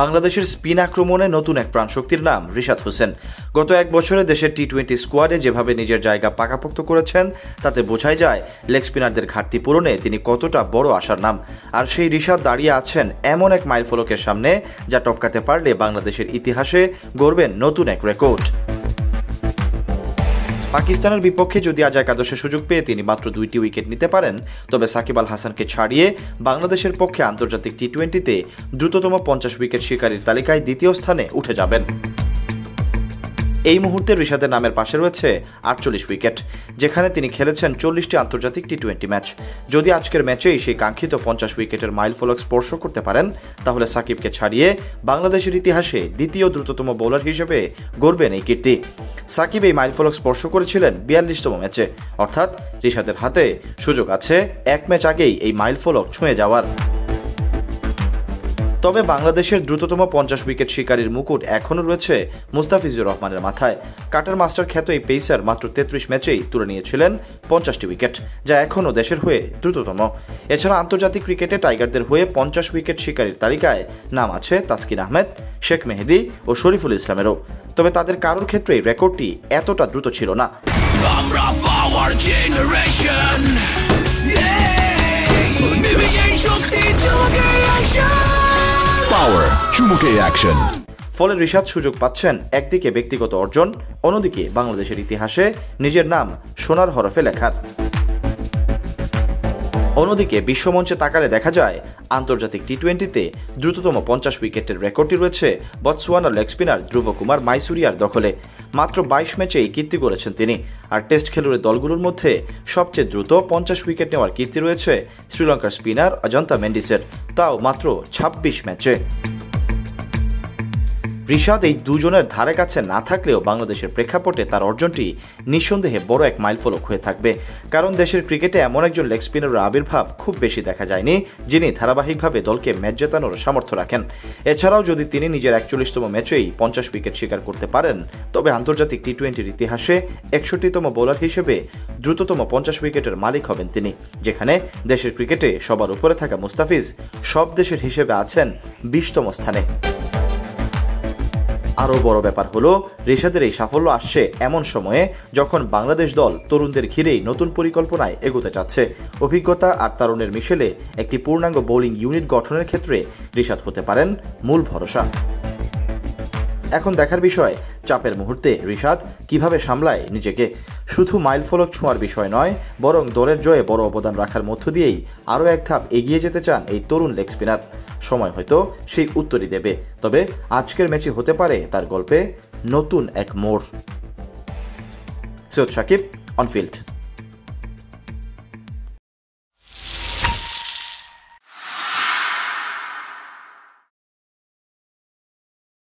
বাংলাদেশের স্পিন আক্রমণে নতুন এক প্রাণশক্তির নাম রিশাদ হোসেন। গত এক বছরে দেশের টি-20 স্কোয়াডে যেভাবে নিজের জায়গা পাকাপোক্ত করেছেন তাতে বোঝাই যায় লেগ স্পিনারদের ঘাটতি পূরণে তিনি কতটা বড় আশার নাম। আর সেই রিশাদ দাঁড়িয়ে আছেন এমন এক মাইলফলকের সামনে যা টপকাতে পারলে বাংলাদেশের ইতিহাসে গড়বেন নতুন এক রেকর্ড। পাকিস্তানের বিপক্ষে যদি আজ একাদশে সুযোগ পেয়ে তিনি মাত্র 2টি উইকেট নিতে পারেন, তবে সাকিব আল হাসানকে ছাড়িয়ে বাংলাদেশের পক্ষে আন্তর্জাতিক টি-20তে দ্রুততম 50 উইকেট শিকারীর তালিকায় দ্বিতীয় স্থানে উঠে যাবেন। এই মুহূর্তে রিশাদের নামের পাশে রয়েছে 48 উইকেট, যেখানে তিনি খেলেছেন 40টি আন্তর্জাতিক টি-20 ম্যাচ। যদি আজকের ম্যাচেই সেই কাঙ্ক্ষিত 50 উইকেটের মাইলফলক স্পর্শ করতে পারেন, তাহলে সাকিবকে ছাড়িয়ে বাংলাদেশের ইতিহাসে দ্বিতীয় দ্রুততম বোলার হিসেবে গড়বেন এই কীর্তি। সাকিব এই মাইলফলক স্পর্শ করেছিলেন 42তম ম্যাচে, অর্থাৎ রিশাদের হাতে সুযোগ আছে এক ম্যাচ আগেই এই মাইলফলক ছুঁয়ে যাওয়ার। তবে বাংলাদেশের দ্রুততম 50 উইকেট শিকারীর মুকুট এখনও রয়েছে মুস্তাফিজুর রহমানের মাথায়। কাটার মাস্টার খ্যাত এই পেসার মাত্র 33 ম্যাচেই তুলে নিয়েছিলেন 50টি উইকেট, যা এখনও দেশের হয়ে দ্রুততম। এছাড়া আন্তর্জাতিক ক্রিকেটে টাইগারদের হয়ে 50 উইকেট শিকারীর তালিকায় নাম আছে তাসকিন আহমেদ, শেখ মেহেদী ও শরীফুল ইসলামেরও। তবে তাদের কারোর ক্ষেত্রেই রেকর্ডটি এতটা দ্রুত ছিল না। ফলে রিশাদ সুযোগ পাচ্ছেন একদিকে ব্যক্তিগত অর্জন, অন্যদিকে বাংলাদেশের ইতিহাসে নিজের নাম সোনার হরফে লেখার। অন্যদিকে বিশ্বমঞ্চে তাকালে দেখা যায় আন্তর্জাতিক টি-20তে দ্রুততম 50 উইকেটের রেকর্ডটি রয়েছে বতসোয়ানার লেগ স্পিনার ধ্রুব কুমার মাইসুরিয়ার দখলে। মাত্র 22 ম্যাচেই কীর্তি করেছেন তিনি। আর টেস্ট খেলুড়ে দলগুলোর মধ্যে সবচেয়ে দ্রুত 50 উইকেট নেওয়ার কীর্তি রয়েছে শ্রীলঙ্কার স্পিনার অজন্তা মেন্ডিসের, তাও মাত্র 26 ম্যাচে। রিশাদ এই দুজনের ধারে কাছে না থাকলেও বাংলাদেশের প্রেক্ষাপটে তার অর্জনটি নিঃসন্দেহে বড় এক মাইলফলক হয়ে থাকবে। কারণ দেশের ক্রিকেটে এমন একজন লেগ স্পিনারের আবির্ভাব খুব বেশি দেখা যায়নি, যিনি ধারাবাহিকভাবে দলকে ম্যাচ জেতানোর সামর্থ্য রাখেন। এছাড়াও যদি তিনি নিজের 41তম ম্যাচেই 50 উইকেট শিকার করতে পারেন, তবে আন্তর্জাতিক টি-20র ইতিহাসে 61তম বোলার হিসেবে দ্রুততম 50 উইকেটের মালিক হবেন তিনি, যেখানে দেশের ক্রিকেটে সবার উপরে থাকা মুস্তাফিজ সব দেশের হিসেবে আছেন 20তম স্থানে। আরও বড় ব্যাপার হলো রিশাদের এই সাফল্য আসছে এমন সময়ে যখন বাংলাদেশ দল তরুণদের ঘিরেই নতুন পরিকল্পনায় এগোতে চাচ্ছে। অভিজ্ঞতা আর তারুণের মিশেলে একটি পূর্ণাঙ্গ বোলিং ইউনিট গঠনের ক্ষেত্রে রিশাদ হতে পারেন মূল ভরসা। এখন দেখার বিষয় চাপের মুহূর্তে রিশাদ কিভাবে সামলায় নিজেকে। শুধু মাইলফলক ছোঁয়ার বিষয় নয়, বরং দলের জয়ে বড় অবদান রাখার মধ্য দিয়েই আরও এক ধাপ এগিয়ে যেতে চান এই তরুণ লেগ স্পিনার। সময় হয়তো সেই উত্তরই দেবে, তবে আজকের ম্যাচে হতে পারে তার গল্পে নতুন এক মোড়। সৈয়দ সাকিব, অনফিল্ড।